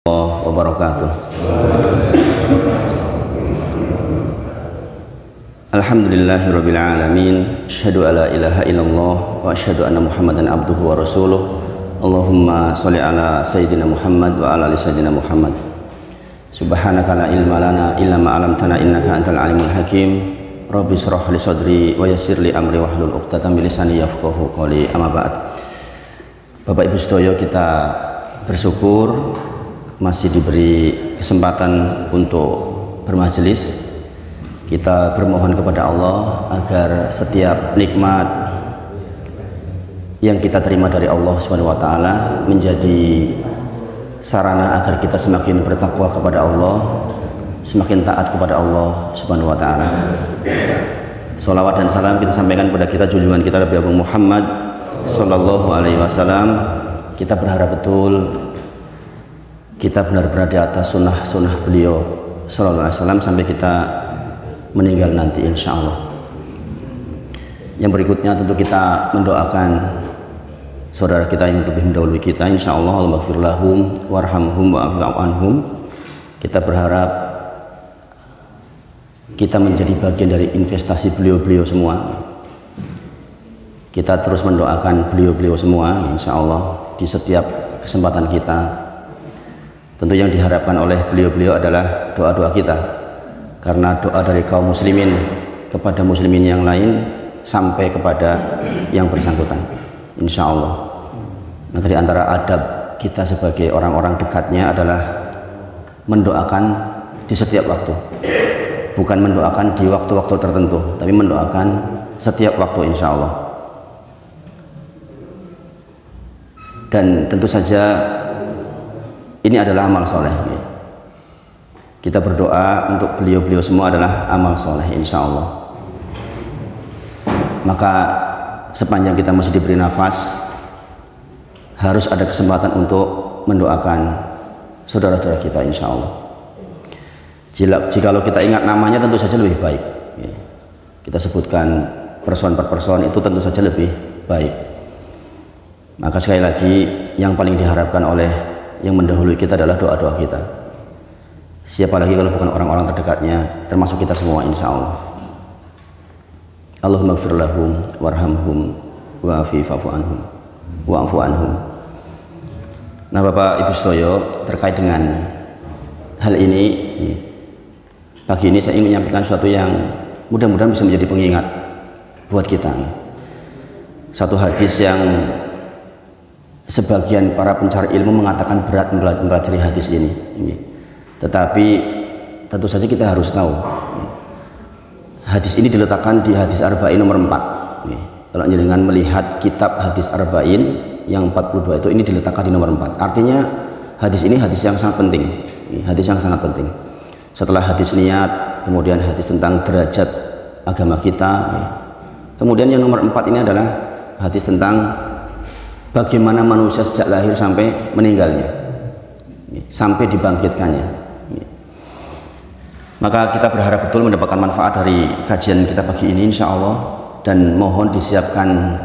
Warahmatullahi wabarakatuh. Alhamdulillahirabbil alamin. Asyhadu alla ilaha illallah wa asyhadu anna Muhammadan abduhu wa rasuluh. Allahumma sholli ala sayyidina Muhammad wa ala ali sayyidina Muhammad. Subhanaka la ilma lana illa ma 'allamtana innaka antal alimul hakim. Rabbi shrah li sadri wa yassir li amri wahlul 'uqdatam min lisani yafqahu qawli. Amma ba'd. Bapak Ibu sedaya, kita bersyukur masih diberi kesempatan untuk bermajelis. Kita bermohon kepada Allah agar setiap nikmat yang kita terima dari Allah Subhanahu wa taala menjadi sarana agar kita semakin bertakwa kepada Allah, semakin taat kepada Allah Subhanahu wa taala. Shalawat dan salam kita sampaikan kepada kita junjungan kita Nabi Muhammad sallallahu alaihi wasallam. Kita berharap betul kita benar-benar di atas sunnah beliau sallallahu alaihi wasallam sampai kita meninggal nanti insya Allah. Yang berikutnya tentu kita mendoakan saudara kita yang lebih mendahului kita, insya Allah Allahumma ighfir lahum warhamhum wa'fu anhum. Kita berharap kita menjadi bagian dari investasi beliau-beliau semua. Kita terus mendoakan beliau-beliau semua insya Allah di setiap kesempatan kita. Tentu yang diharapkan oleh beliau-beliau adalah doa-doa kita, karena doa dari kaum muslimin kepada muslimin yang lain sampai kepada yang bersangkutan insya Allah. Nah, dari antara adab kita sebagai orang-orang dekatnya adalah mendoakan di setiap waktu, bukan mendoakan di waktu-waktu tertentu, tapi mendoakan setiap waktu insya Allah. Dan tentu saja ini adalah amal soleh. Kita berdoa untuk beliau-beliau semua adalah amal soleh insya Allah. Maka sepanjang kita masih diberi nafas, harus ada kesempatan untuk mendoakan saudara-saudara kita insya Allah. Jikalau kita ingat namanya tentu saja lebih baik. Kita sebutkan person per person itu tentu saja lebih baik. Maka sekali lagi yang paling diharapkan oleh yang mendahului kita adalah doa-doa kita. Siapa lagi kalau bukan orang-orang terdekatnya, termasuk kita semua insya Allah. Allahumma ighfir lahum warhamhum wa'fu anhum. Nah, Bapak Ibu sedaya, terkait dengan hal ini, pagi ini saya ingin menyampaikan sesuatu yang mudah-mudahan bisa menjadi pengingat buat kita. Satu hadis yang sebagian para pencari ilmu mengatakan berat mempelajari hadis ini. Tetapi tentu saja kita harus tahu hadis ini diletakkan di hadis Arba'in nomor 4. Kalau dengan melihat kitab hadis Arba'in yang 42 itu, ini diletakkan di nomor 4. Artinya hadis ini hadis yang sangat penting. Hadis yang sangat penting. Setelah hadis niat, kemudian hadis tentang derajat agama kita. Kemudian yang nomor 4 ini adalah hadis tentang bagaimana manusia sejak lahir sampai meninggalnya, sampai dibangkitkannya. Maka kita berharap betul mendapatkan manfaat dari kajian kita pagi ini insya Allah, dan mohon disiapkan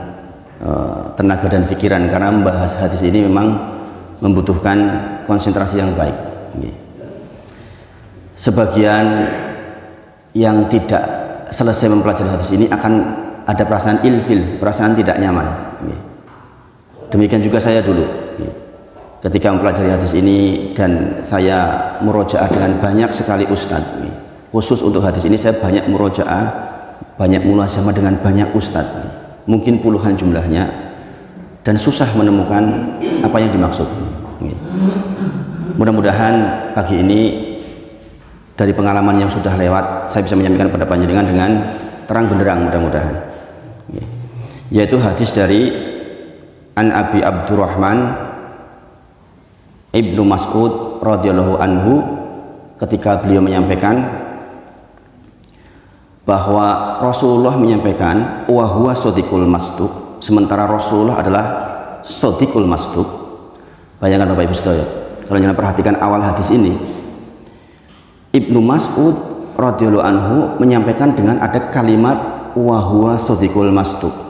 tenaga dan pikiran, karena membahas hadis ini memang membutuhkan konsentrasi yang baik. Sebagian yang tidak selesai mempelajari hadis ini akan ada perasaan ilfil, perasaan tidak nyaman. Demikian juga saya dulu ketika mempelajari hadis ini, dan saya murojaah dengan banyak sekali ustadz. Khusus untuk hadis ini saya banyak murojaah, banyak mulazamah dengan banyak ustadz, mungkin puluhan jumlahnya, dan susah menemukan apa yang dimaksud. Mudah-mudahan pagi ini dari pengalaman yang sudah lewat saya bisa menyampaikan pada panjenengan dengan terang benderang, mudah-mudahan. Yaitu hadis dari An Abi Abdurrahman Ibnu Mas'ud radhiyallahu anhu, ketika beliau menyampaikan bahwa Rasulullah menyampaikan wa huwa shadiqul masduq, sementara Rasulullah adalah shadiqul masduq. Bayangkan Bapak Ibu sedaya, kalau jangan perhatikan awal hadis ini, Ibnu Mas'ud radhiyallahu anhu menyampaikan dengan ada kalimat wa huwa shadiqul masduq.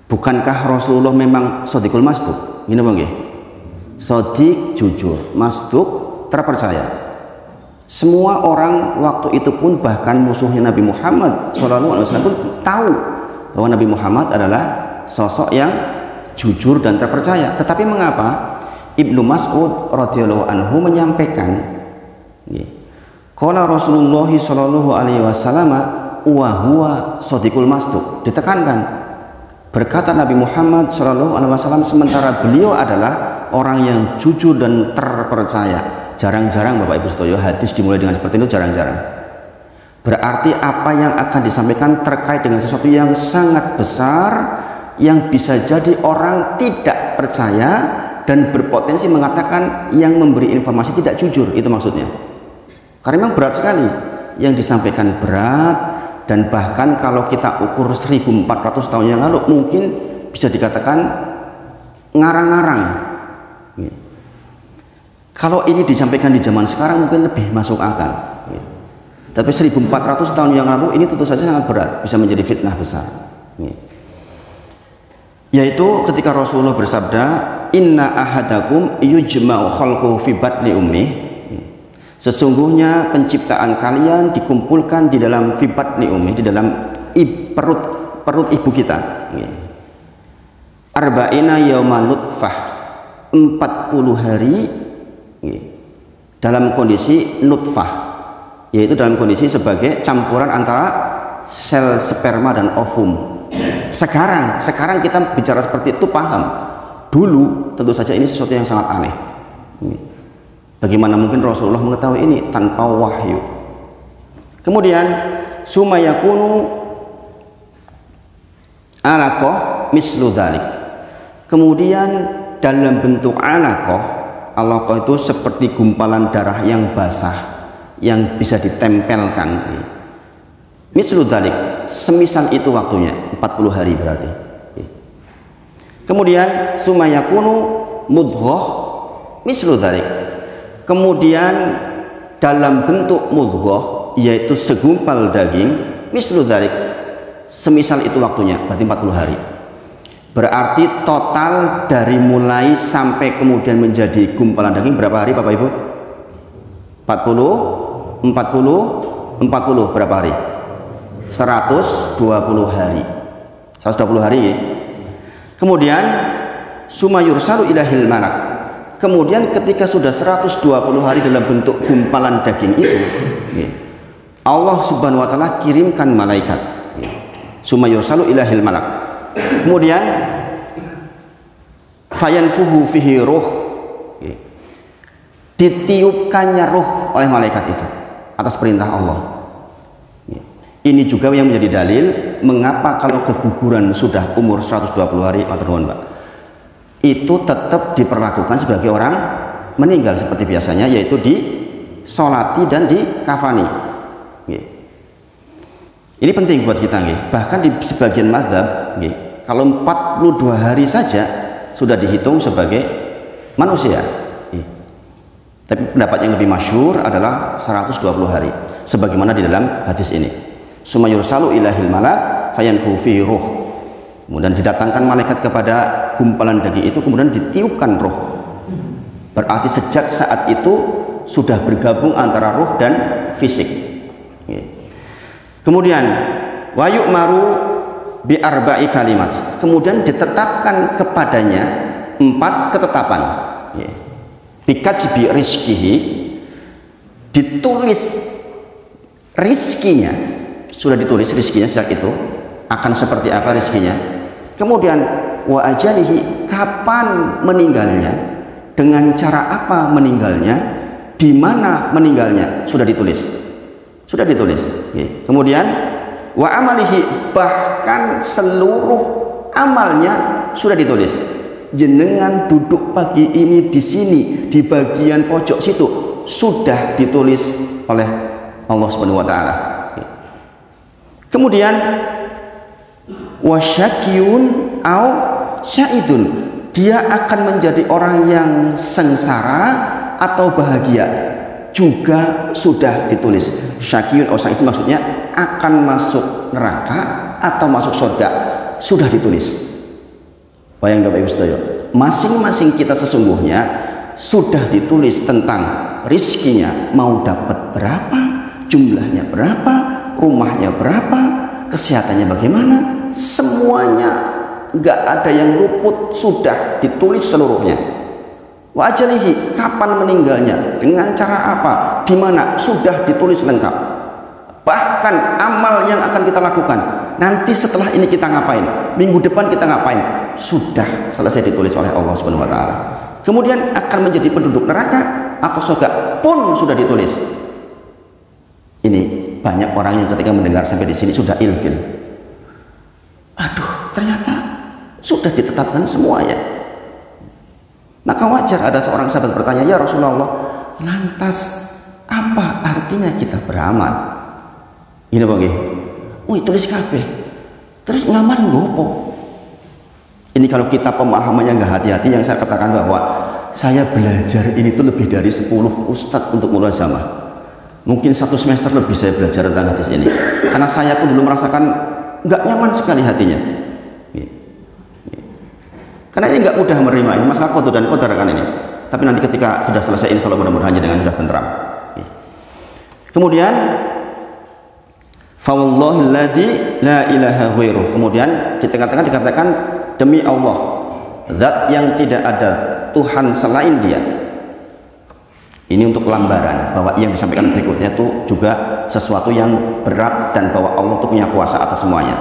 Bukankah Rasulullah memang shadiqul masduq? Ini bang, Sodik jujur, masduk terpercaya. Semua orang waktu itu pun, bahkan musuhnya Nabi Muhammad SAW pun tahu bahwa Nabi Muhammad adalah sosok yang jujur dan terpercaya. Tetapi mengapa Ibnu Mas'ud radhiyallahu anhu menyampaikan, qala Rasulullah sallallahu alaihi wasallam wa huwa shadiqul masduq, ditekankan, berkata Nabi Muhammad sallallahu alaihi wasallam sementara beliau adalah orang yang jujur dan terpercaya. Jarang-jarang Bapak Ibu Sedoyo hadis dimulai dengan seperti itu, jarang-jarang. Berarti apa yang akan disampaikan terkait dengan sesuatu yang sangat besar, yang bisa jadi orang tidak percaya dan berpotensi mengatakan yang memberi informasi tidak jujur, itu maksudnya. Karena memang berat sekali yang disampaikan, berat, dan bahkan kalau kita ukur 1400 tahun yang lalu mungkin bisa dikatakan ngarang-ngarang. Kalau ini disampaikan di zaman sekarang mungkin lebih masuk akal. Tapi 1400 tahun yang lalu ini tentu saja sangat berat, bisa menjadi fitnah besar. Yaitu ketika Rasulullah bersabda, inna ahadakum yujma'u khalquhu fi batni ummih, sesungguhnya penciptaan kalian dikumpulkan di dalam fi batni ummih, di dalam perut ibu kita, arba'ina yawma nutfah, 40 hari dalam kondisi nutfah, yaitu dalam kondisi sebagai campuran antara sel sperma dan ovum. Sekarang kita bicara seperti itu paham. Dulu tentu saja ini sesuatu yang sangat aneh. Bagaimana mungkin Rasulullah mengetahui ini tanpa wahyu? Kemudian sumayakunu alaqah mislu dzalik. Kemudian dalam bentuk alaqah, alaqah itu seperti gumpalan darah yang basah yang bisa ditempelkan. Mislu dzalik, semisal itu waktunya, 40 hari berarti. Kemudian sumayakunu mudghah mislu dzalik. Kemudian dalam bentuk mudghah, yaitu segumpal daging, mislu dzalik, semisal itu waktunya, berarti 40 hari. Berarti total dari mulai sampai kemudian menjadi gumpalan daging berapa hari Bapak Ibu? 40, 40 berapa hari? 120 hari. 120 hari ya. Kemudian sumayursalu ilahil malak. Kemudian ketika sudah 120 hari dalam bentuk gumpalan daging itu, Allah Subhanahu wa taala kirimkan malaikat. Sumayursalu ilahil malak. Kemudian fayanfuhu fihi ruh, ditiupkannya ruh oleh malaikat itu atas perintah Allah. Ini juga yang menjadi dalil mengapa kalau keguguran sudah umur 120 hari, Pak, itu tetap diperlakukan sebagai orang meninggal seperti biasanya, yaitu disolati dan dikafani. Ini penting buat kita, bahkan di sebagian mazhab, kalau 42 hari saja sudah dihitung sebagai manusia. Tapi pendapat yang lebih masyhur adalah 120 hari, sebagaimana di dalam hadis ini. Sumayursalu ilahil malak fayanfu fihi ruh. Kemudian didatangkan malaikat kepada gumpalan daging itu, kemudian ditiupkan ruh. Berarti sejak saat itu sudah bergabung antara ruh dan fisik. Kemudian wa yu'maru bi arba'i kalimat. Kemudian ditetapkan kepadanya 4 ketetapan. Bikajbi rizkihi, ditulis rizkinya, sudah ditulis rizkinya sejak itu akan seperti apa rizkinya. Kemudian wa ajalihi, kapan meninggalnya, dengan cara apa meninggalnya, di mana meninggalnya, sudah ditulis. Kemudian wa amalihi, bahkan seluruh amalnya sudah ditulis. Jenengan duduk pagi ini di sini di bagian pojok situ sudah ditulis oleh Allah Subhanahu wa taala. Kemudian wasyakiyun au syaidun, dia akan menjadi orang yang sengsara atau bahagia juga sudah ditulis. Syakiyun au syaid itu maksudnya akan masuk neraka atau masuk surga, sudah ditulis. Bayang Bapak Ibu Sedoyo, masing-masing kita sesungguhnya sudah ditulis tentang rizkinya, mau dapat berapa, jumlahnya berapa, rumahnya berapa, kesehatannya bagaimana, semuanya nggak ada yang luput, sudah ditulis seluruhnya. Wa ajalihi, kapan meninggalnya, dengan cara apa, di mana, sudah ditulis lengkap. Bahkan amal yang akan kita lakukan, nanti setelah ini kita ngapain, minggu depan kita ngapain, sudah selesai ditulis oleh Allah Subhanahu wa taala. Kemudian akan menjadi penduduk neraka atau surga pun sudah ditulis. Ini banyak orang yang ketika mendengar sampai di sini sudah ilfil. Aduh, ternyata sudah ditetapkan semua ya. Maka wajar ada seorang sahabat bertanya, ya Rasulullah, lantas apa artinya kita beramal? Ini bagi, tulis kabeh, terus ngaman gopo. Ini kalau kita pemahamannya nggak hati-hati, yang saya katakan bahwa saya belajar ini tuh lebih dari 10 ustadz untuk mulazamah. Mungkin 1 semester lebih saya belajar tentang hadis ini, karena saya pun dulu merasakan nggak nyaman sekali hatinya. Karena ini nggak mudah menerima, ini masalah qada dan qadar kan ini. Tapi nanti ketika sudah selesai, insya Allah mudah-mudahan dengan sudah tentram. Kemudian fawallahilladzi la ilaha ghairuh. Kemudian di tengah-tengah dikatakan demi Allah, zat yang tidak ada Tuhan selain Dia. Ini untuk lambaran bahwa yang disampaikan berikutnya itu juga sesuatu yang berat dan bahwa Allah itu punya kuasa atas semuanya.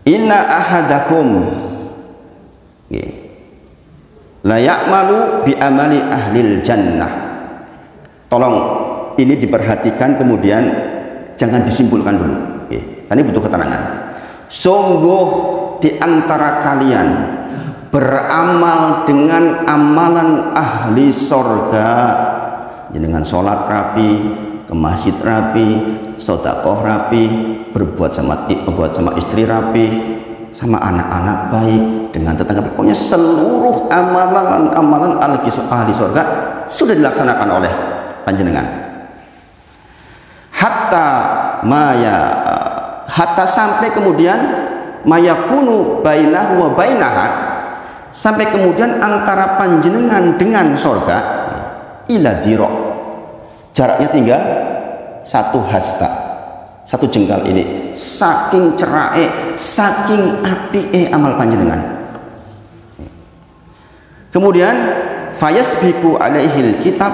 Inna ahadakum la ya'malu bi amali ahlil jannah. Tolong ini diperhatikan, kemudian jangan disimpulkan dulu, karena ini butuh keterangan. Sungguh di antara kalian beramal dengan amalan ahli sorga, dengan sholat rapi, ke masjid rapi, sedekah rapi, berbuat sama istri rapi, sama anak-anak baik, dengan tetangga, pokoknya seluruh amalan ahli sorga sudah dilaksanakan oleh panjenengan. Hatta sampai kemudian mayakunu bainahu wa bainaha, sampai kemudian antara panjenengan dengan sorga ila diro, jaraknya tinggal 1 hasta, 1 jengkal ini. Saking cerai, saking apike amal panjenengan. Kemudian fayasbiqu alaihil kitab,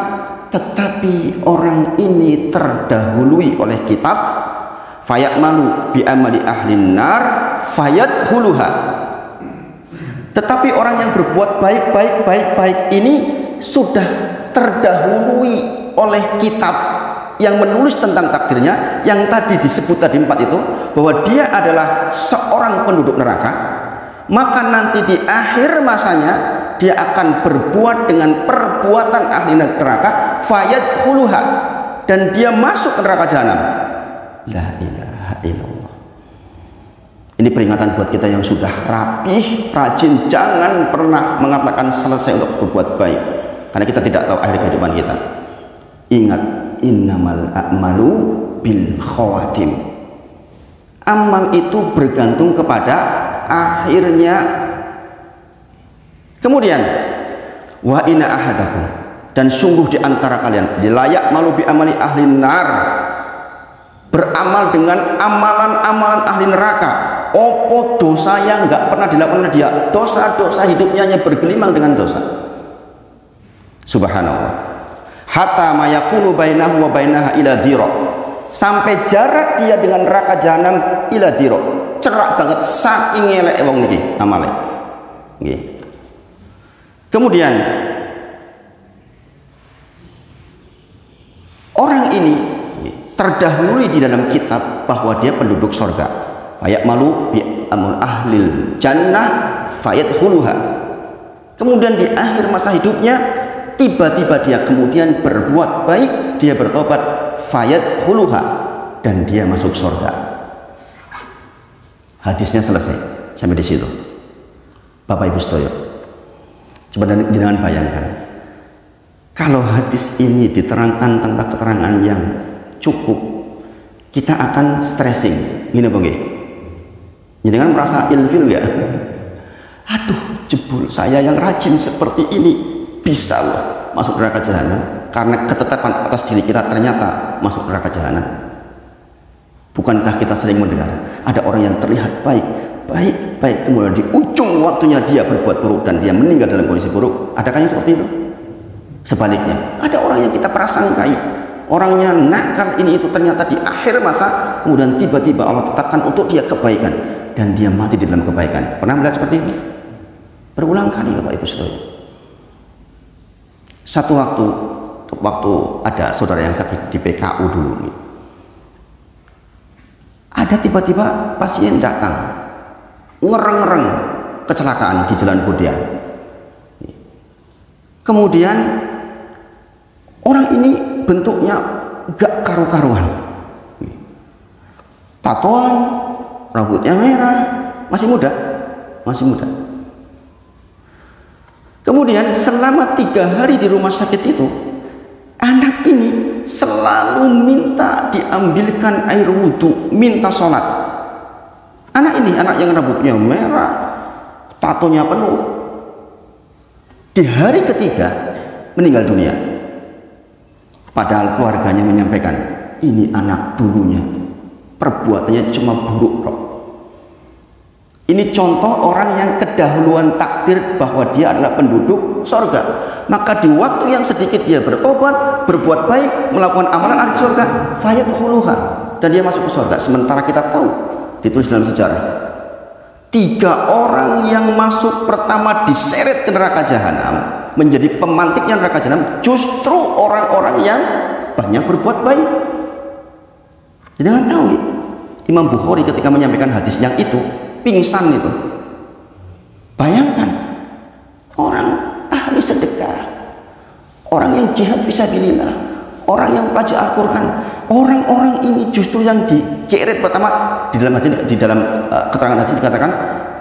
tetapi orang ini terdahului oleh kitab. Fayamalu bi amali ahlin nar fayadkhuluha, tetapi orang yang berbuat baik ini sudah terdahului oleh kitab yang menulis tentang takdirnya, yang tadi disebut tadi 4 itu, bahwa dia adalah seorang penduduk neraka. Maka nanti di akhir masanya dia akan berbuat dengan perbuatan ahli neraka, fayadkhuluha, dan dia masuk ke neraka jahanam. La ilaha illallah. Ini peringatan buat kita yang sudah rapih, rajin, jangan pernah mengatakan selesai untuk berbuat baik, karena kita tidak tahu akhir kehidupan kita. Ingat, innamal a'malu bil khawatim. Amal itu bergantung kepada akhirnya. Kemudian wa inna ahadakum, dan sungguh di antara kalian layak malu bi amali ahli nar, beramal dengan amalan-amalan ahli neraka. Opo dosa yang nggak pernah dilakukan oleh dia, dosa-dosa hidupnya hanya bergelimang dengan dosa. Subhanallah. Hatta mayakunu bainahu wa bainaha ila diro, sampai jarak dia dengan neraka jahanam ila diro, cerak banget, saking elek wong niki amale. Nggih. Kemudian orang ini terdahului di dalam kitab bahwa dia penduduk surga. Fayamalu bi amul ahlil jannah fayadkhuluha. Kemudian di akhir masa hidupnya tiba-tiba dia kemudian berbuat baik, dia bertobat, fayadkhuluha, dan dia masuk surga. Hadisnya selesai sampai di situ. Bapak Ibu sedaya, coba jangan bayangkan kalau hadis ini diterangkan tanpa keterangan yang cukup, kita akan stressing. Gini bang, jangan merasa ilfil ya. Aduh, jebul saya yang rajin seperti ini bisa loh masuk neraka jahanam karena ketetapan atas diri kita ternyata masuk neraka jahanam. Bukankah kita sering mendengar ada orang yang terlihat baik, kemudian di ujung waktunya dia berbuat buruk dan dia meninggal dalam kondisi buruk? Adakah yang seperti itu? Sebaliknya, ada orang yang kita prasangkai orangnya nakal ini itu, ternyata di akhir masa kemudian tiba-tiba Allah tetapkan untuk dia kebaikan dan dia mati di dalam kebaikan. Pernah melihat seperti itu? Berulang kali Bapak Ibu Saudara. Satu waktu ada saudara yang sakit di PKU dulu, ada tiba-tiba pasien datang ngereng-ngereng kecelakaan di Jalan Kudian. Kemudian orang ini bentuknya gak karu-karuan, tatoan, rambutnya merah, masih muda. Kemudian selama 3 hari di rumah sakit itu, anak ini selalu minta diambilkan air wudhu, minta sholat. Anak yang rambutnya merah, tatonya penuh, di hari ketiga meninggal dunia. Padahal keluarganya menyampaikan, ini anak dulunya perbuatannya cuma buruk bro. Ini contoh orang yang kedahuluan takdir bahwa dia adalah penduduk surga. Maka di waktu yang sedikit dia bertobat, berbuat baik, melakukan amalan ahli surga, fayadkhuluha, dan dia masuk ke surga. Sementara kita tahu, ditulis dalam sejarah, 3 orang yang masuk pertama diseret ke neraka jahanam, menjadi pemantiknya neraka jahanam, justru orang-orang yang banyak berbuat baik. Jadi jangan tahu, Imam Bukhari ketika menyampaikan hadis yang itu pingsan itu. Bayangkan orang ahli sedekah, orang yang jihad fisabilillah, orang yang belajar Al-Quran, orang-orang ini justru yang digeret pertama. Di dalam keterangan hadis dikatakan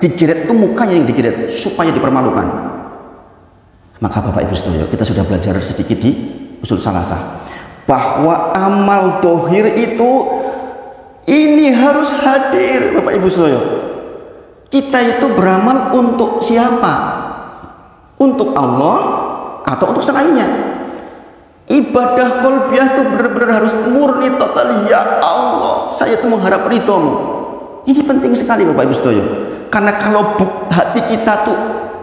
digeret itu mukanya yang digeret supaya dipermalukan. Maka Bapak Ibu Saudara, kita sudah belajar sedikit di usul salasah bahwa amal dohir itu ini harus hadir. Bapak Ibu Saudara, kita itu beramal untuk siapa? Untuk Allah atau untuk selainnya? Ibadah qalbiyah itu benar-benar harus murni total. Ya Allah, saya itu mengharap ridhomu. Ini penting sekali Bapak Ibu Saudara. Karena kalau hati kita tuh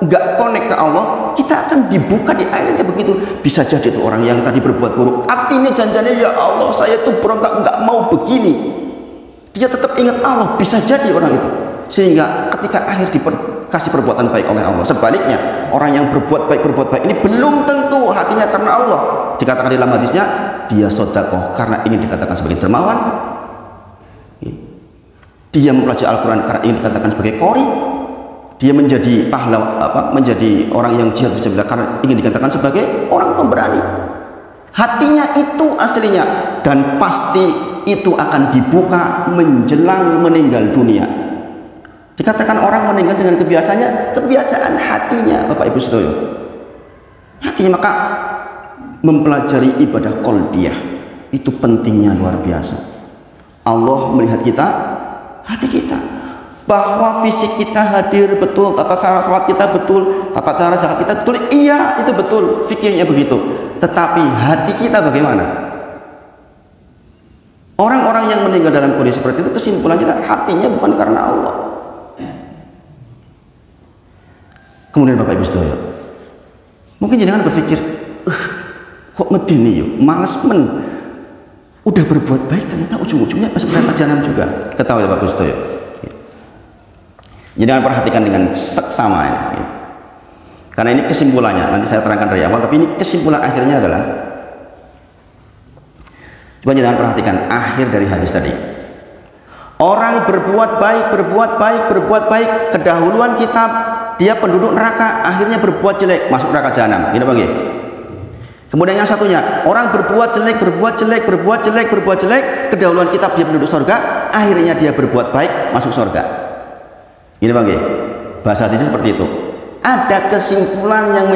nggak connect ke Allah, kita akan dibuka di akhirnya begitu. Bisa jadi itu orang yang tadi berbuat buruk, artinya janjinya ya Allah saya tuh berontak nggak mau begini. Dia tetap ingat Allah, bisa jadi orang itu. Sehingga ketika akhir dikasih perbuatan baik oleh Allah. Sebaliknya, orang yang berbuat baik ini belum tentu hatinya karena Allah. Dikatakan di dalam hadisnya, dia sedekah karena ingin dikatakan sebagai dermawan, dia mempelajari Al-Quran karena ingin dikatakan sebagai qori, dia menjadi pahlawan, menjadi orang yang jihad fisabilillah karena ingin dikatakan sebagai orang pemberani. Hatinya itu aslinya, dan pasti itu akan dibuka menjelang meninggal dunia. Dikatakan orang meninggal dengan kebiasaan hatinya Bapak Ibu Saudara. Hatinya, maka mempelajari ibadah qalbiyah itu pentingnya luar biasa. Allah melihat kita, hati kita, bahwa fisik kita hadir betul, tata cara salat kita betul, tata cara zakat kita betul, iya itu betul, fikirnya begitu. Tetapi hati kita bagaimana? Orang-orang yang meninggal dalam kondisi seperti itu kesimpulannya hatinya bukan karena Allah. Kemudian Bapak Ibu Saudara, mungkin jangan berpikir, kok ngedini yuk, males udah berbuat baik ternyata ujung-ujungnya masuk neraka jahanam juga. Ketahui Bapak Ibu Saudara. Jangan perhatikan dengan seksama ini. Karena ini kesimpulannya, nanti saya terangkan dari awal, tapi ini kesimpulan akhirnya adalah, coba jangan perhatikan akhir dari hadis tadi. Orang berbuat baik, kedahuluan kita dia penduduk neraka, akhirnya berbuat jelek, masuk neraka jahanam. Gitu bagi. Kemudian yang satunya, orang berbuat jelek, kedahuluan kita dia penduduk surga, akhirnya dia berbuat baik, masuk surga. Ini bagi. Bahasa hadisnya seperti itu. Ada kesimpulan yang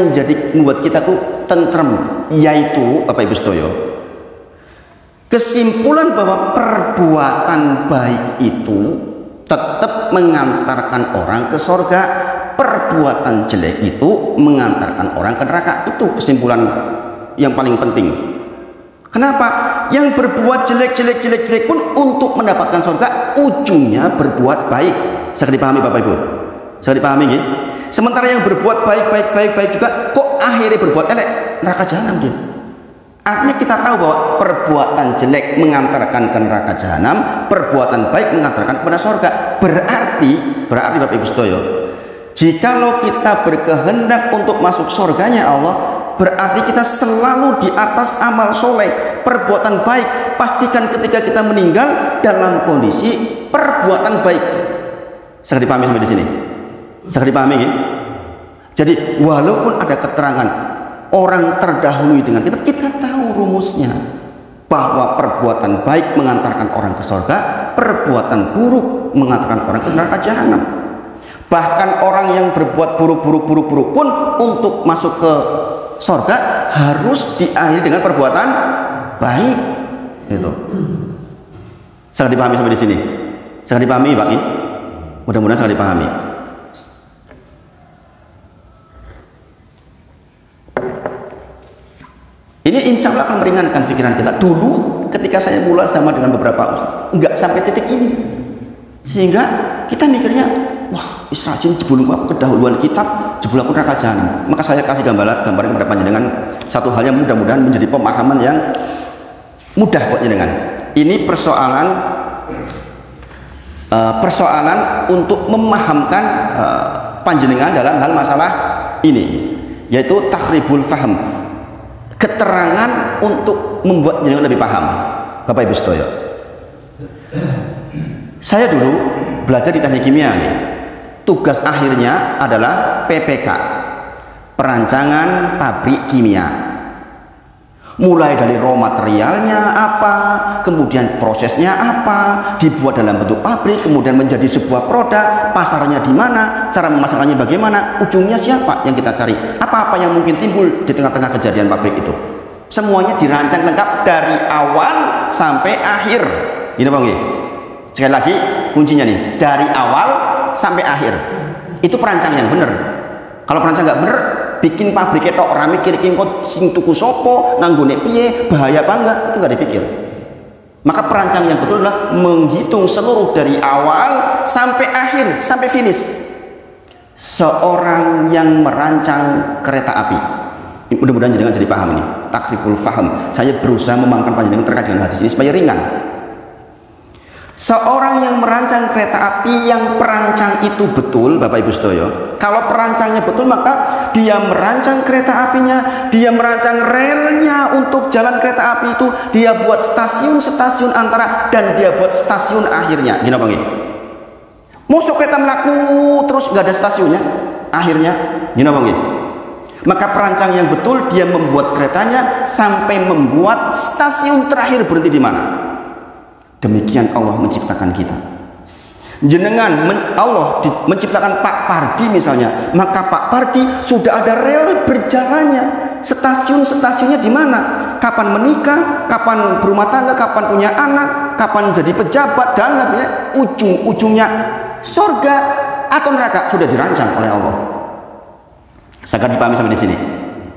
membuat kita tuh tentrem, yaitu Bapak Ibu Saudara, kesimpulan bahwa perbuatan baik itu tetap mengantarkan orang ke surga perbuatan jelek itu mengantarkan orang ke neraka. Itu kesimpulan yang paling penting. Kenapa? Yang berbuat jelek pun untuk mendapatkan surga ujungnya berbuat baik. Saya dipahami Bapak Ibu? Saya dipahami nggih? Sementara yang berbuat baik juga kok akhirnya berbuat elek, neraka jahanam dia. Artinya kita tahu bahwa perbuatan jelek mengantarkan ke neraka jahanam, perbuatan baik mengantarkan kepada surga. Berarti Bapak Ibu sedaya, jikalau kita berkehendak untuk masuk surganya Allah, berarti kita selalu di atas amal soleh, perbuatan baik. Pastikan ketika kita meninggal dalam kondisi perbuatan baik. Saya dipahami sampai di sini? Saya dipahami ya? Jadi walaupun ada keterangan orang terdahului dengan kita tahu rumusnya bahwa perbuatan baik mengantarkan orang ke surga, perbuatan buruk mengantarkan orang ke neraka jahanam. Bahkan orang yang berbuat buruk pun untuk masuk ke surga harus diakhiri dengan perbuatan baik. Itu. Sangat dipahami sampai di sini. Sangat dipahami, Pak. Mudah-mudahan sangat dipahami. Ini insya Allah akan meringankan pikiran kita. Dulu ketika saya mulai sama dengan beberapa ustaz, enggak sampai titik ini, sehingga kita mikirnya, wah, rajin jebul aku kedahuluan kitab, jebul aku neraka jahanam. Maka saya kasih gambaran kepada panjenengan satu hal yang mudah-mudahan menjadi pemahaman yang mudah buat jenengan. Ini persoalan untuk memahamkan panjenengan dalam hal masalah ini, yaitu takhribul faham, keterangan untuk membuat jenengan lebih paham. Bapak Ibu sedaya, saya dulu belajar di teknik kimia nih. Tugas akhirnya adalah PPK, perancangan pabrik kimia. Mulai dari raw materialnya apa, kemudian prosesnya apa, dibuat dalam bentuk pabrik, kemudian menjadi sebuah produk, pasarnya di mana, cara memasarkannya bagaimana, ujungnya siapa yang kita cari, apa-apa yang mungkin timbul di tengah-tengah kejadian pabrik itu. Semuanya dirancang lengkap dari awal sampai akhir. Ini Bang. Sekali lagi kuncinya nih, dari awal sampai akhir. Itu perancang yang benar. Kalau perancang nggak benar, bikin pabrik ketok rame kira-kira kok sing tuku sopo nganggone piye, bahaya apa enggak, itu nggak dipikir. Maka perancang yang betul adalah menghitung seluruh dari awal sampai akhir, sampai finish. Seorang yang merancang kereta api, mudah-mudahan jenengan jadi paham ini, takriful faham. Saya berusaha memahamkan panjenengan terkait dengan hadis ini supaya ringan. Seorang yang merancang kereta api, yang perancang itu betul, Bapak Ibu sedaya. Kalau perancangnya betul, maka dia merancang kereta apinya, dia merancang relnya untuk jalan kereta api itu, dia buat stasiun-stasiun antara, dan dia buat stasiun akhirnya. Gini Bang. Masuk kereta melaku terus nggak ada stasiunnya, akhirnya gini Bang. Maka perancang yang betul dia membuat keretanya sampai membuat stasiun terakhir berhenti di mana. Demikian Allah menciptakan kita. Allah menciptakan Pak Pardi misalnya, maka Pak Pardi sudah ada rel berjalannya, stasiun-stasiunnya di mana, kapan menikah, kapan berumah tangga, kapan punya anak, kapan jadi pejabat, dan nantinya ujung-ujungnya surga atau neraka sudah dirancang oleh Allah. Sangat dipahami sampai di sini.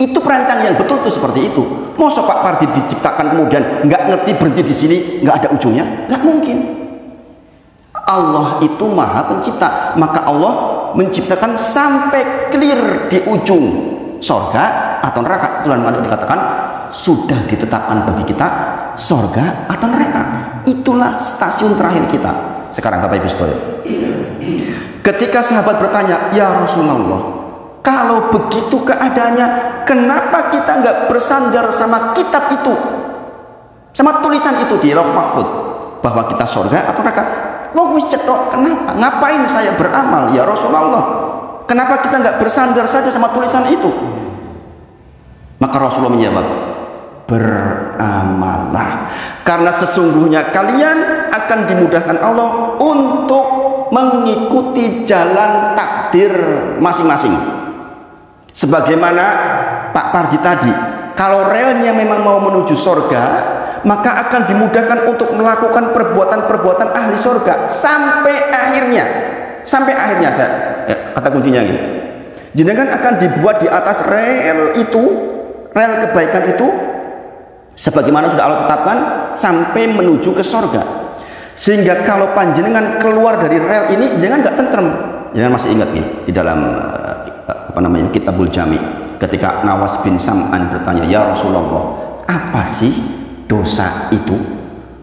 Itu perancang yang betul tuh seperti itu. Masa Pak Pardi diciptakan kemudian nggak ngerti berhenti di sini, nggak ada ujungnya? Nggak mungkin. Allah itu maha pencipta, maka Allah menciptakan sampai clear di ujung surga atau neraka. Itulah yang dikatakan sudah ditetapkan bagi kita surga atau neraka. Itulah stasiun terakhir kita. Sekarang Bapak Ibu Saudara, ketika sahabat bertanya, ya Rasulullah, kalau begitu keadaannya, kenapa kita nggak bersandar sama kitab itu, sama tulisan itu di Lauh Mahfud, bahwa kita surga atau neraka? Mau cetok, kenapa? Ngapain saya beramal ya Rasulullah? Kenapa kita nggak bersandar saja sama tulisan itu? Maka Rasulullah menjawab, beramallah, karena sesungguhnya kalian akan dimudahkan Allah untuk mengikuti jalan takdir masing-masing. Sebagaimana Pak Pardi tadi, kalau relnya memang mau menuju surga, maka akan dimudahkan untuk melakukan perbuatan-perbuatan ahli surga sampai akhirnya. Sampai akhirnya kata kuncinya ini, jenengan akan dibuat di atas rel itu, rel kebaikan itu, sebagaimana sudah Allah tetapkan sampai menuju ke sorga. Sehingga kalau panjenengan keluar dari rel ini, jenengan nggak tentrem. Jenengan masih ingat nih di dalam Kitabul Jami, ketika Nawas bin Sam'an bertanya, ya Rasulullah, apa sih dosa itu?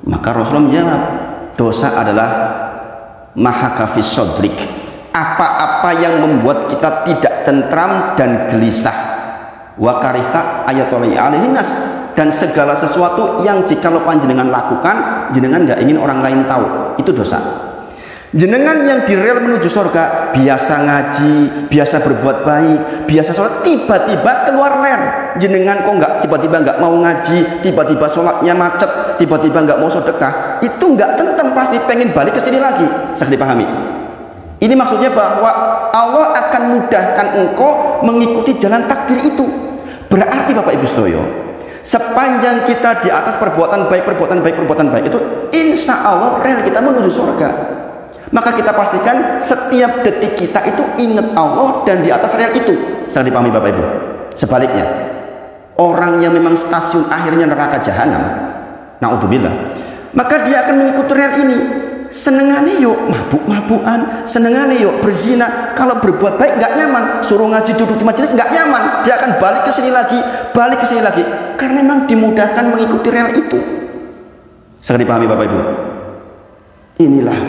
Maka Rasulullah menjawab, dosa adalah mahakafis sodrik, apa-apa yang membuat kita tidak tentram dan gelisah, wa karihta ayatullahi alaihin nas, dan segala sesuatu yang jikalau panjenengan lakukan, jenengan nggak ingin orang lain tahu, itu dosa. Jenengan yang di rel menuju surga, biasa ngaji, biasa berbuat baik, biasa sholat, tiba-tiba keluar rel. Jenengan kok nggak tiba-tiba nggak mau ngaji, tiba-tiba sholatnya macet, tiba-tiba nggak mau sedekah, itu nggak tentem, pasti pengen balik ke sini lagi. Saya dipahami. Ini maksudnya bahwa Allah akan mudahkan engkau mengikuti jalan takdir itu. Berarti Bapak Ibu Sedoyo, sepanjang kita di atas perbuatan baik itu, insya Allah rel kita menuju surga. Maka kita pastikan setiap detik kita itu ingat Allah dan di atas rel itu. Saya dipahami Bapak Ibu. Sebaliknya, orang yang memang stasiun akhirnya neraka jahanam, naudzubillah, maka dia akan mengikuti rel ini. Senengane yuk mabuk-mabukan, senengane yuk berzina. Kalau berbuat baik nggak nyaman, suruh ngaji duduk di majelis nggak nyaman, dia akan balik ke sini lagi, karena memang dimudahkan mengikuti rel itu. Saya dipahami Bapak Ibu. Inilah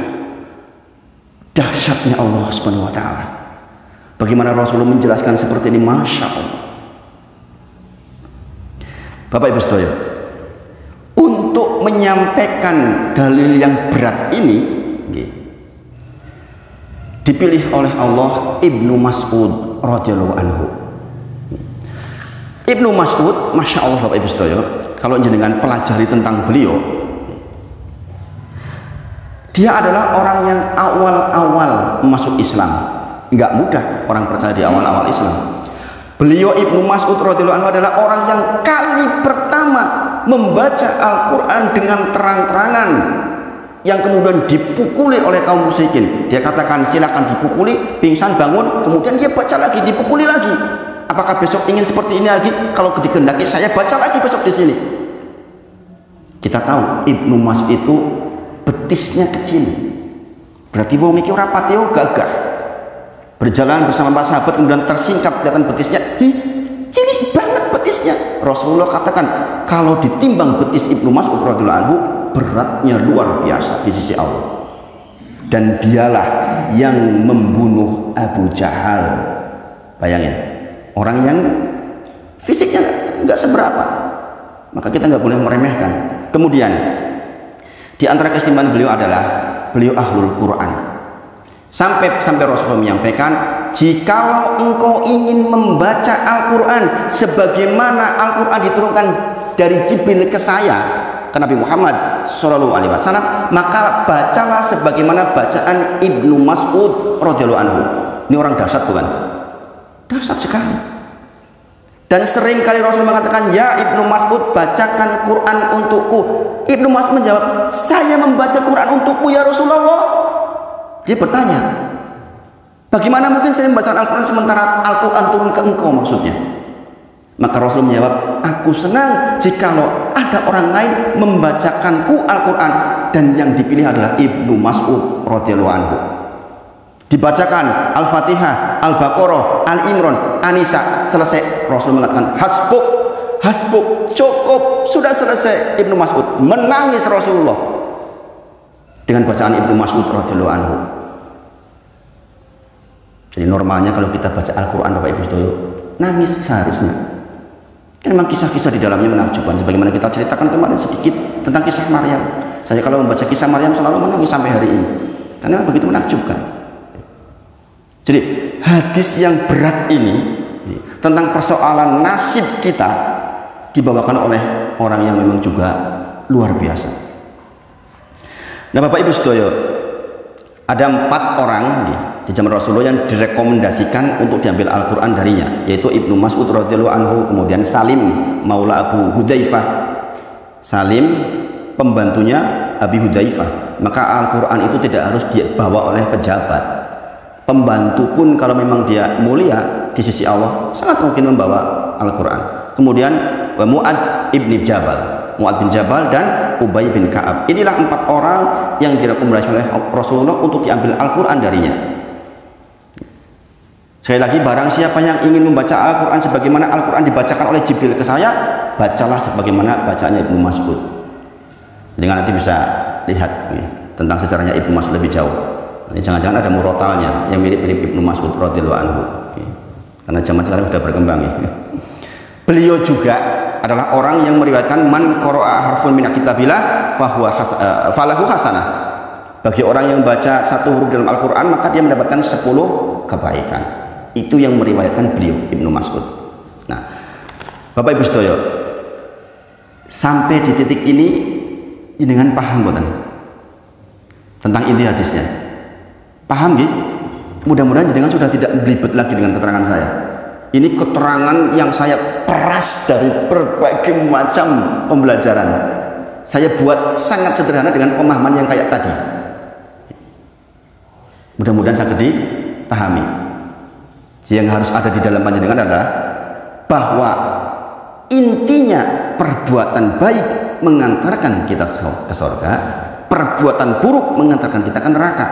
dahsyatnya Allah Subhanahu wa taala. Bagaimana Rasulullah menjelaskan seperti ini, Masya Allah. Bapak Ibu Sedoyo, untuk menyampaikan dalil yang berat ini dipilih oleh Allah Ibnu Mas'ud radhiyallahu anhu. Ibnu Mas'ud, Masya Allah Bapak Ibu Sedoyo, kalau jenengan pelajari tentang beliau, dia adalah orang yang awal-awal masuk Islam. Nggak mudah orang percaya di awal-awal Islam. Beliau Ibnu Mas'ud radhiyallahu anhu adalah orang yang kali pertama membaca Al-Quran dengan terang-terangan, yang kemudian dipukuli oleh kaum musyrikin. Dia katakan silakan dipukuli, pingsan bangun, kemudian dia baca lagi, dipukuli lagi. Apakah besok ingin seperti ini lagi? Kalau dikehendaki saya baca lagi besok di sini. Kita tahu Ibnu Mas'ud itu betisnya kecil, berarti wong iki ora patio gagah. Berjalan bersama para sahabat kemudian tersingkap kelihatan betisnya, cilik banget betisnya. Rasulullah katakan kalau ditimbang betis Ibnu Mas'ud radhiyallahu anhu, beratnya luar biasa di sisi Allah. Dan dialah yang membunuh Abu Jahal. Bayangin, orang yang fisiknya nggak seberapa, maka kita nggak boleh meremehkan. Kemudian di antara keistimewaan beliau adalah beliau ahlul Quran. Sampai Rasulullah menyampaikan, jikalau engkau ingin membaca Al-Quran sebagaimana Al-Quran diturunkan dari Jibril ke saya, ke Nabi Muhammad SAW, maka bacalah sebagaimana bacaan Ibnu Mas'ud radhiyallahu anhu. Ini orang dahsyat bukan? Dahsyat sekali. Dan sering kali Rasul mengatakan, ya Ibnu Mas'ud, bacakan Quran untukku. Ibnu Mas'ud menjawab, saya membaca Quran untukmu ya Rasulullah. Dia bertanya, bagaimana mungkin saya membaca Al-Quran sementara Al-Quran turun ke engkau maksudnya? Maka Rasul menjawab, aku senang jikalau ada orang lain membacakanku Al-Quran, dan yang dipilih adalah Ibnu Mas'ud radhiyallahu anhu. Dibacakan Al-Fatihah, Al-Baqarah, Al-Imran, An-Nisa, selesai. Rasul mengatakan, hasbuk, cukup, sudah selesai. Ibnu Mas'ud menangis Rasulullah dengan bacaan Ibnu Mas'ud radhiyallahu anhu. Jadi normalnya kalau kita baca Al-Quran Bapak Ibu Sedoyo, nangis seharusnya. Kan memang kisah-kisah di dalamnya menakjubkan. Sebagaimana kita ceritakan kemarin sedikit tentang kisah Maryam. Saya kalau membaca kisah Maryam selalu menangis sampai hari ini, karena begitu menakjubkan. Jadi hadis yang berat ini tentang persoalan nasib kita dibawakan oleh orang yang memang juga luar biasa. Nah Bapak Ibu Sedoyo, ada 4 orang di zaman Rasulullah yang direkomendasikan untuk diambil Al-Quran darinya, yaitu Ibnu Mas'ud radhiyallahu anhu, kemudian Salim maula Abu Hudzaifah, Salim pembantunya Abi Hudzaifah. Maka Al-Quran itu tidak harus dibawa oleh pejabat, pembantu pun kalau memang dia mulia di sisi Allah sangat mungkin membawa Al-Quran. Kemudian Mu'ad ibn Jabal, Mu'ad bin Jabal dan Ubay bin Ka'ab. Inilah 4 orang yang direkomendasikan oleh Rasulullah untuk diambil Al-Quran darinya. Sekali lagi, barang siapa yang ingin membaca Al-Quran sebagaimana Al-Quran dibacakan oleh Jibril ke saya, bacalah sebagaimana bacaannya Ibnu Mas'ud. Dengan nanti bisa lihat tentang sejarahnya Ibnu Mas'ud lebih jauh. Ini jangan-jangan ada murotalnya yang mirip-mirip Ibnu Mas'ud radhiyallahu anhu. Karena zaman sekarang sudah berkembang ya. Beliau juga adalah orang yang meriwayatkan man qara'a harfun min kitabillah falahu hasanah. Bagi orang yang baca satu huruf dalam Al-Quran maka dia mendapatkan 10 kebaikan. Itu yang meriwayatkan beliau Ibnu Mas'ud. Nah, Bapak Ibu sedaya, sampai di titik ini jenengan paham boten tentang inti hadisnya? Paham nggih? Mudah-mudahan jenengan sudah tidak belibet lagi dengan keterangan saya. Ini keterangan yang saya peras dari berbagai macam pembelajaran. Saya buat sangat sederhana dengan pemahaman yang kayak tadi. Mudah-mudahan saya dipahami. Yang harus ada di dalam panjenengan adalah bahwa intinya perbuatan baik mengantarkan kita ke surga, perbuatan buruk mengantarkan kita ke neraka.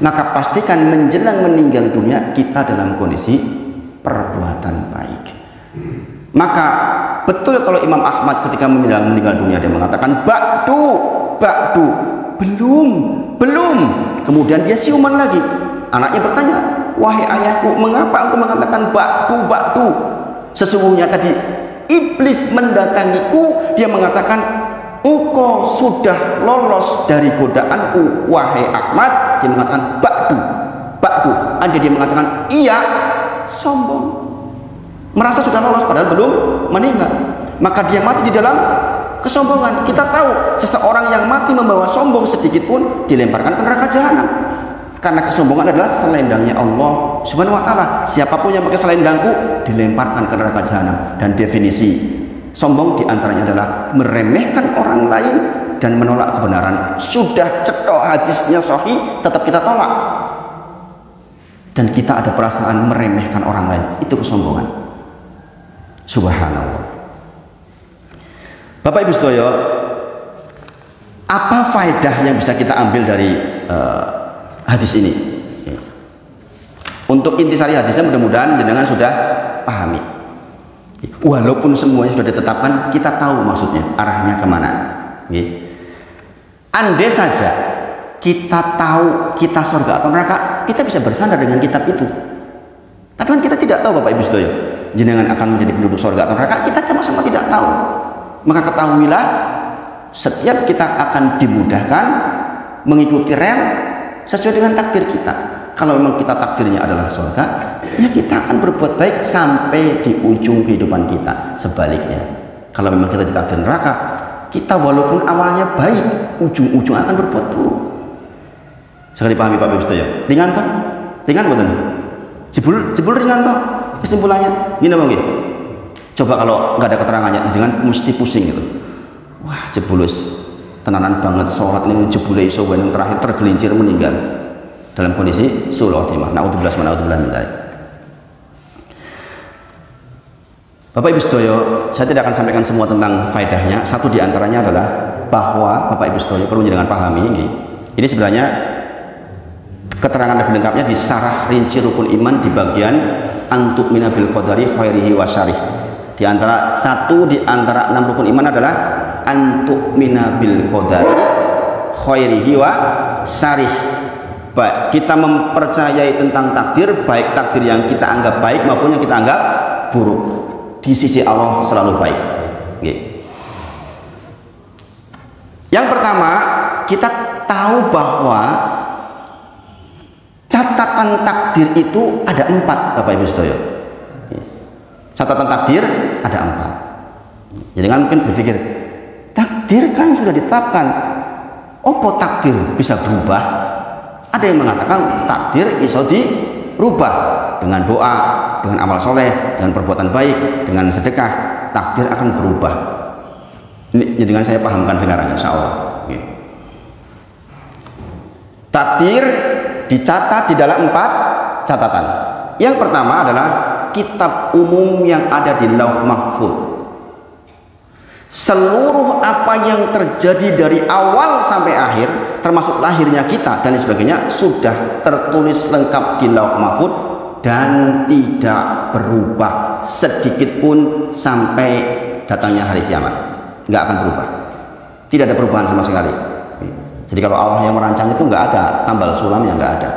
Maka pastikan menjelang meninggal dunia kita dalam kondisi perbuatan baik. Maka betul kalau Imam Ahmad ketika menjelang meninggal dunia dia mengatakan ba'du, belum. Kemudian dia siuman lagi. Anaknya bertanya, wahai ayahku, mengapa engkau mengatakan ba'du? Sesungguhnya tadi iblis mendatangiku, dia mengatakan engkau sudah lolos dari godaanku wahai Ahmad. Dia mengatakan ba'du. Anda dia mengatakan iya, sombong, merasa sudah lolos padahal belum meninggal. Maka dia mati di dalam kesombongan. Kita tahu seseorang yang mati membawa sombong sedikit pun dilemparkan ke neraka jahanam. Karena kesombongan adalah selendangnya Allah Subhanahu wa taala. Siapapun yang pakai selendangku dilemparkan ke neraka jahanam. Dan definisi sombong diantaranya adalah meremehkan orang lain dan menolak kebenaran. Sudah cetok hadisnya sahih, tetap kita tolak. Dan kita ada perasaan meremehkan orang lain. Itu kesombongan. Subhanallah. Bapak Ibu sedaya, apa faedah yang bisa kita ambil dari hadis ini? Untuk intisari hadisnya mudah-mudahan jenengan sudah pahami. Walaupun semuanya sudah ditetapkan, kita tahu maksudnya, arahnya kemana. Andai saja kita tahu kita surga atau neraka, kita bisa bersandar dengan kitab itu. Tapi kan kita tidak tahu Bapak Ibu sedaya, jenengan akan menjadi penduduk surga atau neraka, kita sama-sama tidak tahu. Maka ketahuilah, setiap kita akan dimudahkan mengikuti rel sesuai dengan takdir kita. Kalau memang kita takdirnya adalah surga, ya kita akan berbuat baik sampai di ujung kehidupan kita. Sebaliknya, kalau memang kita ditakdir neraka, kita walaupun awalnya baik, ujung-ujung akan berbuat buruk. Sekali pahami Pak Ibu sedaya. Ringan toh? Ringan betul? Jebul ringan toh? Kesimpulannya gini bang, coba kalau nggak ada keterangannya, dengan mesti pusing gitu. Wah jebulus tenanan banget sholat ini, jebule iso yang terakhir tergelincir meninggal dalam kondisi suul khotimah. Naudzubillah min dzalik. Bapak Ibu sedaya, saya tidak akan sampaikan semua tentang faedahnya. Satu diantaranya adalah bahwa Bapak Ibu sedaya perlu jangan pahami ini sebenarnya keterangan lebih lengkapnya di sarah rinci rukun iman di bagian antu'mina bil qadari khairihi wa syarih. Di antara 6 rukun iman adalah antu'mina bil qadari khairihi wa syarih. Baik, kita mempercayai tentang takdir, baik takdir yang kita anggap baik maupun yang kita anggap buruk, di sisi Allah selalu baik. Yang pertama, kita tahu bahwa catatan takdir itu ada 4 Bapak Ibu sedaya. Catatan takdir ada 4. Jadi kan mungkin berpikir, takdir kan sudah ditetapkan, opo takdir bisa berubah? Ada yang mengatakan takdir iso dirubah dengan doa, dengan amal soleh, dengan perbuatan baik, dengan sedekah, takdir akan berubah. Ini dengan saya pahamkan sekarang insya Allah. Takdir dicatat di dalam 4 catatan. Yang pertama adalah kitab umum yang ada di Lauh Mahfuz. Seluruh apa yang terjadi dari awal sampai akhir, termasuk lahirnya kita dan sebagainya, sudah tertulis lengkap di Lauh Mahfuz dan tidak berubah sedikit pun sampai datangnya hari kiamat. Nggak akan berubah. Tidak ada perubahan sama sekali. Jadi kalau Allah yang merancang itu nggak ada tambal sulam, yang nggak ada.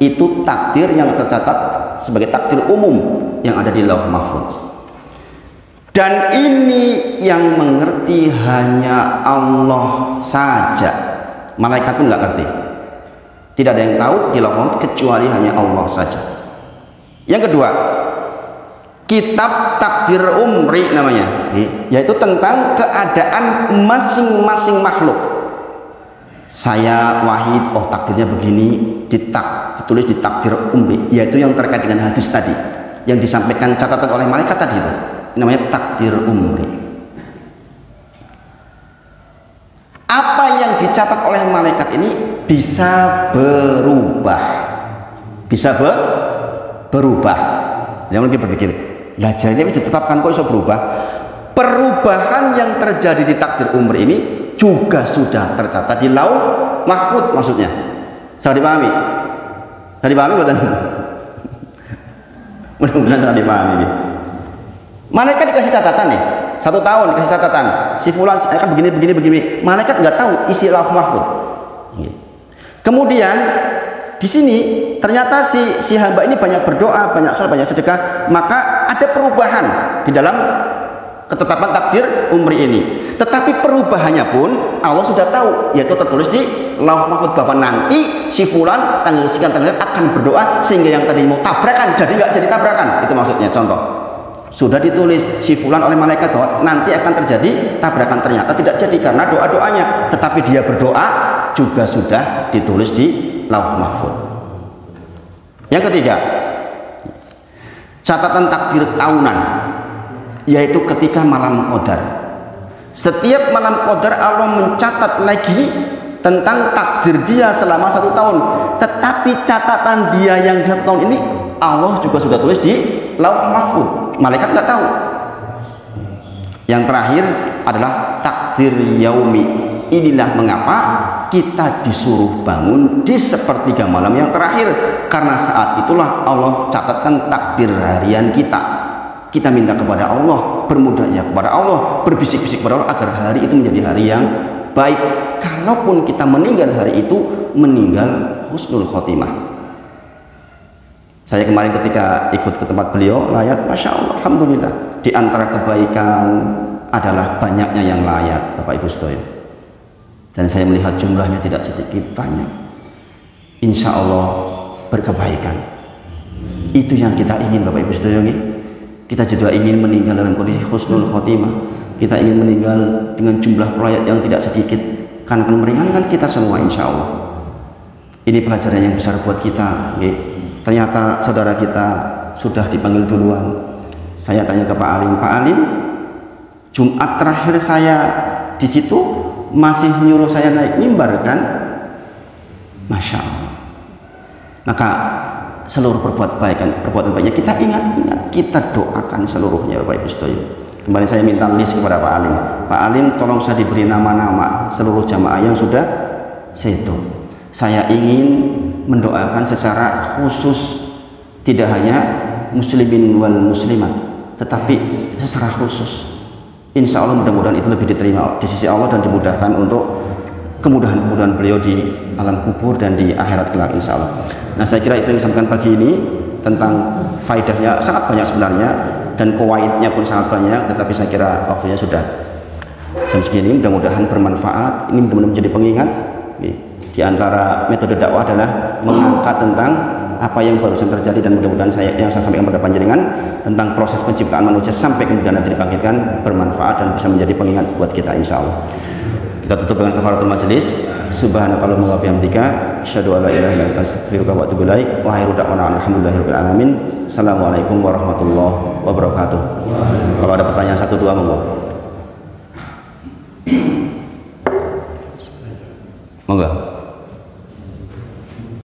Itu takdir yang tercatat sebagai takdir umum yang ada di Lauh Mahfuz. Dan ini yang mengerti hanya Allah saja. Malaikat pun nggak ngerti. Tidak ada yang tahu di Lauh Mahfuz kecuali hanya Allah saja. Yang kedua, kitab takdir umri namanya, yaitu tentang keadaan masing-masing makhluk. Saya Wahid, oh takdirnya begini, ditulis di takdir umri, yaitu yang terkait dengan hadis tadi yang disampaikan catatan oleh malaikat tadi, itu namanya takdir umri. Apa yang dicatat oleh malaikat ini bisa berubah, bisa berubah. Jangan lagi berpikir, lah jadi ditetapkan kok bisa berubah. Perubahan yang terjadi di takdir umri ini juga sudah tercatat di Lauh Mahfuz, maksudnya. Bisa dipahami? Bisa dipahami bukan? Mudah-mudahan bisa dipahami nih. Malaikat dikasih catatan nih, 1 tahun dikasih catatan, si fulan akan begini. Malaikat nggak tahu isi Lauh Mahfuz. Kemudian di sini ternyata si hamba ini banyak berdoa, banyak sholat, banyak sedekah, maka ada perubahan di dalam ketetapan takdir umri ini. Tetapi perubahannya pun Allah sudah tahu, yaitu tertulis di Lauh Mahfuz bahwa nanti si fulan tanggal sekian akan berdoa sehingga yang tadi mau tabrakan jadi nggak jadi tabrakan. Itu maksudnya. Contoh, sudah ditulis si fulan oleh malaikat bahwa nanti akan terjadi tabrakan, ternyata tidak jadi karena doa-doanya, tetapi dia berdoa juga sudah ditulis di Lauh Mahfuz. Yang ketiga, catatan takdir tahunan, yaitu ketika malam Qadar. Setiap malam Qadar Allah mencatat lagi tentang takdir dia selama 1 tahun. Tetapi catatan dia yang 1 tahun ini Allah juga sudah tulis di Lauh Mahfuz. Malaikat nggak tahu. Yang terakhir adalah takdir yaumi. Inilah mengapa kita disuruh bangun di sepertiga malam yang terakhir, karena saat itulah Allah catatkan takdir harian kita. Kita minta kepada Allah, bermudahnya kepada Allah, berbisik-bisik kepada Allah agar hari itu menjadi hari yang baik. Kalaupun kita meninggal hari itu, meninggal husnul khotimah. Saya kemarin ketika ikut ke tempat beliau layat, Masya Allah, Alhamdulillah, di antara kebaikan adalah banyaknya yang layat, Bapak Ibu Sedoyo. Dan saya melihat jumlahnya tidak sedikit, banyak. Insya Allah berkebaikan. Itu yang kita ingin, Bapak Ibu Sedoyo. Kita juga ingin meninggal dalam kondisi husnul khotimah. Kita ingin meninggal dengan jumlah layat yang tidak sedikit, karena akan meringankan kita semua, insya Allah. Ini pelajaran yang besar buat kita. Ternyata saudara kita sudah dipanggil duluan. Saya tanya ke Pak Alim, Pak Alim, Jumat terakhir saya di situ masih nyuruh saya naik mimbar kan? Masya Allah. Maka seluruh perbuatan baiknya kita ingat, kita doakan seluruhnya, Bapak Ibu Sedoyo. Kemarin saya minta list kepada Pak Alim. Pak Alim, tolong saya diberi nama-nama seluruh jamaah yang sudah saya hitung. Saya ingin mendoakan secara khusus, tidak hanya muslimin wal muslimat, tetapi secara khusus. Insya Allah mudah-mudahan itu lebih diterima di sisi Allah dan dimudahkan untuk kemudahan-kemudahan beliau di alam kubur dan di akhirat kelak, insya Allah. Nah, saya kira itu yang disampaikan pagi ini tentang faedahnya sangat banyak sebenarnya dan kawaidnya pun sangat banyak, tetapi saya kira waktunya sudah jam segini. Mudah-mudahan bermanfaat. Ini mudah-mudahan menjadi pengingat. Di antara metode dakwah adalah mengangkat tentang apa yang barusan terjadi, dan mudah-mudahan yang saya sampaikan pada panjenengan tentang proses penciptaan manusia sampai kemudian nanti dibangkitkan bermanfaat dan bisa menjadi pengingat buat kita, insya Allah. Kita tutup dengan kafaratul majelis. Subhanakallahumma wa bihamdika asyhadu an la ilaha illa anta astaghfiruka wa atubu ilaik. Wa akhiru da'wana alhamdulillahirabbil alamin. Assalamualaikum warahmatullahi wabarakatuh. Kalau ada pertanyaan 1-2 monggo. Monggo.